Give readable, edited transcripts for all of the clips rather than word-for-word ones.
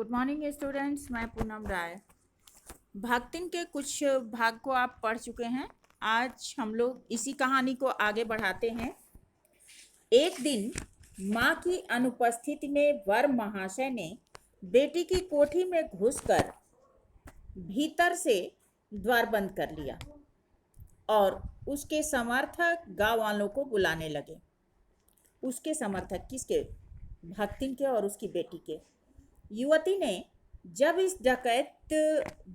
Good morning students, मैं पूनम राय। भक्तिन के कुछ भाग को आप पढ़ चुके हैं। आज हम लोग इसी कहानी को आगे बढ़ाते हैं। एक दिन माँ की अनुपस्थिति में वर महाशय ने बेटी की कोठी में घुसकर भीतर से द्वार बंद कर लिया और उसके समर्थक गांव वालों को बुलाने लगे। उसके समर्थक किसके? भक्तिन के और उसकी बेटी के। युवती ने जब इस डकैत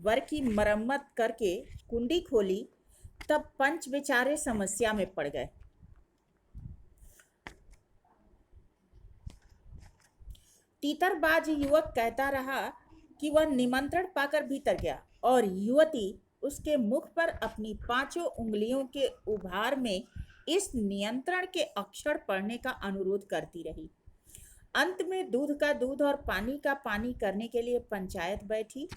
वर की मरम्मत करके कुंडी खोली तब पंच बेचारे समस्या में पड़ गए। तीतरबाज युवक कहता रहा कि वह निमंत्रण पाकर भीतर गया और युवती उसके मुख पर अपनी 5 उंगलियों के उभार में इस नियंत्रण के अक्षर पढ़ने का अनुरोध करती रही। अंत में दूध का दूध और पानी का पानी करने के लिए पंचायत बैठी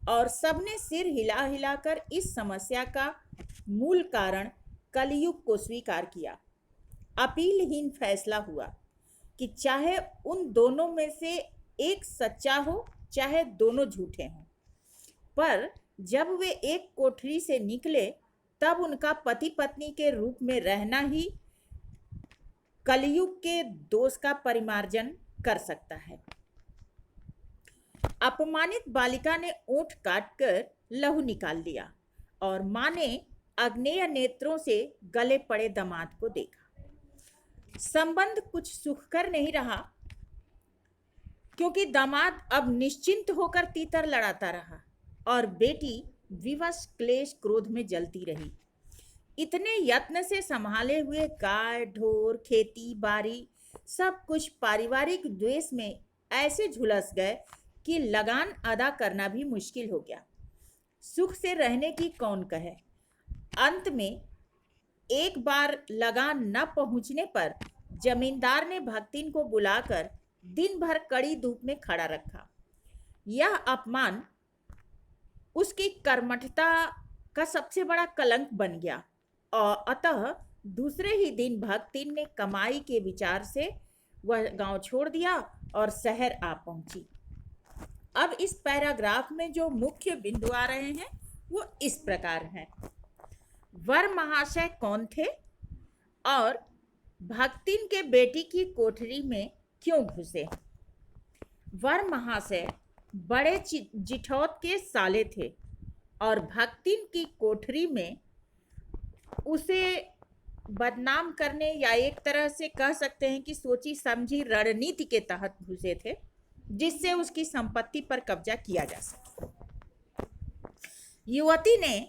और सबने सिर हिला हिलाकर इस समस्या का मूल कारण कलयुग को स्वीकार किया। अपीलहीन फैसला हुआ कि चाहे उन दोनों में से एक सच्चा हो चाहे दोनों झूठे हों, पर जब वे एक कोठरी से निकले तब उनका पति पत्नी के रूप में रहना ही कलयुग के दोष का परिमार्जन कर सकता है। अपमानित बालिका ने ओंठ काटकर लहू निकाल लिया और मां ने अग्नेय नेत्रों से गले पड़े दामाद को देखा। संबंध कुछ सुखकर नहीं रहा क्योंकि दामाद अब निश्चिंत होकर तीतर लड़ाता रहा और बेटी विवश क्लेश क्रोध में जलती रही। इतने यत्न से संभाले हुए गाय ढोर खेती बाड़ी सब कुछ पारिवारिक द्वेष में ऐसे झुलस गए कि लगान अदा करना भी मुश्किल हो गया। सुख से रहने की कौन कहे। अंत में एक बार लगान न पहुंचने पर जमींदार ने भक्तिन को बुलाकर दिन भर कड़ी धूप में खड़ा रखा। यह अपमान उसकी कर्मठता का सबसे बड़ा कलंक बन गया और अतः दूसरे ही दिन भक्तिन ने कमाई के विचार से वह गांव छोड़ दिया और शहर आ पहुंची। अब इस पैराग्राफ में जो मुख्य बिंदु आ रहे हैं वो इस प्रकार हैं। वर महाशय कौन थे और भक्तिन के बेटी की कोठरी में क्यों घुसे? वर महाशय बड़े जिठौत के साले थे और भक्तिन की कोठरी में उसे बदनाम करने या एक तरह से कह सकते हैं कि सोची समझी रणनीति के तहत घुसे थे जिससे उसकी संपत्ति पर कब्जा किया जा सके। युवती ने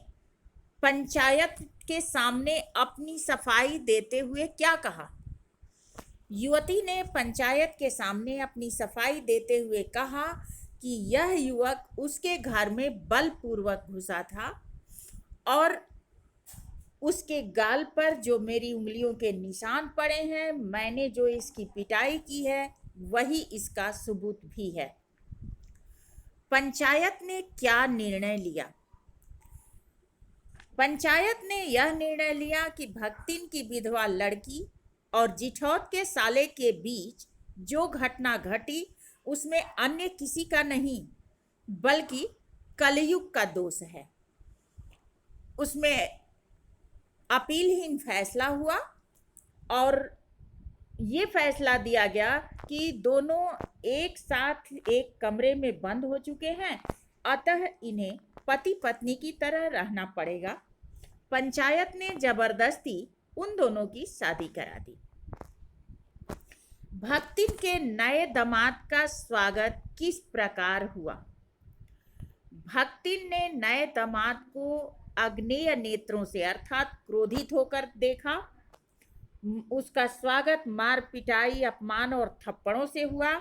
पंचायत के सामने अपनी सफाई देते हुए क्या कहा? युवती ने पंचायत के सामने अपनी सफाई देते हुए कहा कि यह युवक उसके घर में बलपूर्वक घुसा था और उसके गाल पर जो मेरी उंगलियों के निशान पड़े हैं, मैंने जो इसकी पिटाई की है वही इसका सबूत भी है। पंचायत ने क्या निर्णय लिया? पंचायत ने यह निर्णय लिया कि भक्तिन की विधवा लड़की और जिठौत के साले के बीच जो घटना घटी उसमें अन्य किसी का नहीं बल्कि कलयुग का दोष है। उसमें अपीलहीन फैसला हुआ और ये फैसला दिया गया कि दोनों एक साथ एक कमरे में बंद हो चुके हैं, अतः इन्हें पति पत्नी की तरह रहना पड़ेगा। पंचायत ने जबरदस्ती उन दोनों की शादी करा दी। भक्तिन के नए दामाद का स्वागत किस प्रकार हुआ? भक्तिन ने नए दामाद को अग्नेय नेत्रों से अर्थात क्रोधित होकर देखा। उसका स्वागत मार पिटाई अपमान और थप्पड़ों से हुआ।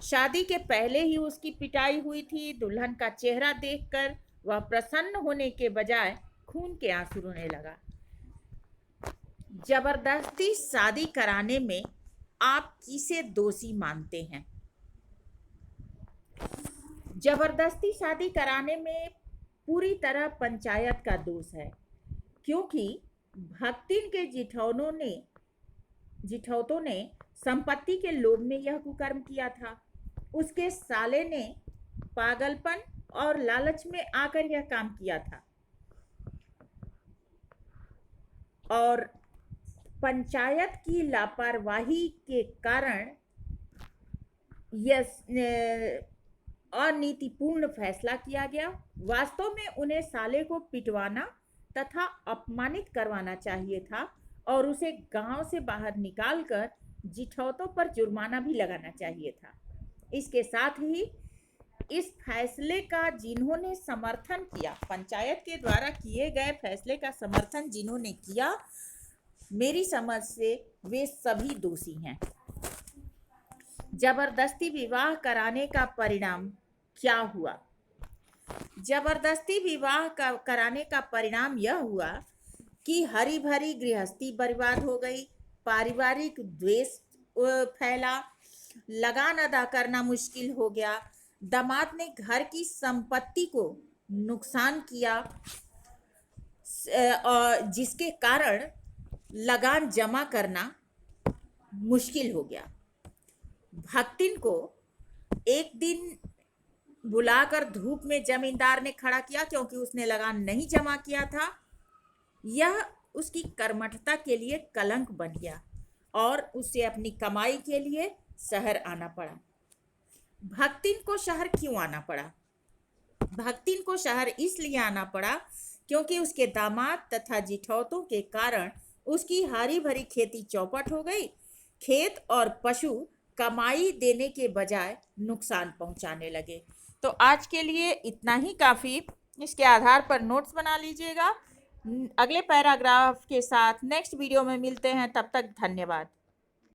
शादी के पहले ही उसकी पिटाई हुई थी। दुल्हन का चेहरा देखकर वह प्रसन्न होने के बजाय खून के आंसू रोने लगा। जबरदस्ती शादी कराने में आप किसे दोषी मानते हैं? जबरदस्ती शादी कराने में पूरी तरह पंचायत का दोष है क्योंकि भक्तिन के जिठौतों ने संपत्ति के लोभ में यह कुकर्म किया था। उसके साले ने पागलपन और लालच में आकर यह काम किया था और पंचायत की लापरवाही के कारण यह अनीतिपूर्ण फैसला किया गया। वास्तव में उन्हें साले को पिटवाना तथा अपमानित करवाना चाहिए था और उसे गांव से बाहर निकालकर जिठौतों पर जुर्माना भी लगाना चाहिए था। इसके साथ ही इस फैसले का जिन्होंने समर्थन किया, पंचायत के द्वारा किए गए फैसले का समर्थन जिन्होंने किया, मेरी समझ से वे सभी दोषी हैं। जबरदस्ती विवाह कराने का परिणाम क्या हुआ? जबरदस्ती विवाह कराने का परिणाम यह हुआ कि हरी भरी गृहस्थी बर्बाद हो गई, पारिवारिक द्वेष फैला, लगान अदा करना मुश्किल हो गया, दामाद ने घर की संपत्ति को नुकसान किया और जिसके कारण लगान जमा करना मुश्किल हो गया। भक्तिन को एक दिन बुलाकर धूप में जमींदार ने खड़ा किया क्योंकि उसने लगान नहीं जमा किया था। यह उसकी कर्मठता के लिए कलंक बन गया और उसे अपनी कमाई के लिए शहर आना पड़ा। भक्तिन को शहर क्यों आना पड़ा? भक्तिन को शहर इसलिए आना पड़ा क्योंकि उसके दामाद तथा जिठौतों के कारण उसकी हरी भरी खेती चौपट हो गई। खेत और पशु कमाई देने के बजाय नुकसान पहुंचाने लगे। तो आज के लिए इतना ही काफ़ी। इसके आधार पर नोट्स बना लीजिएगा। अगले पैराग्राफ के साथ नेक्स्ट वीडियो में मिलते हैं। तब तक धन्यवाद।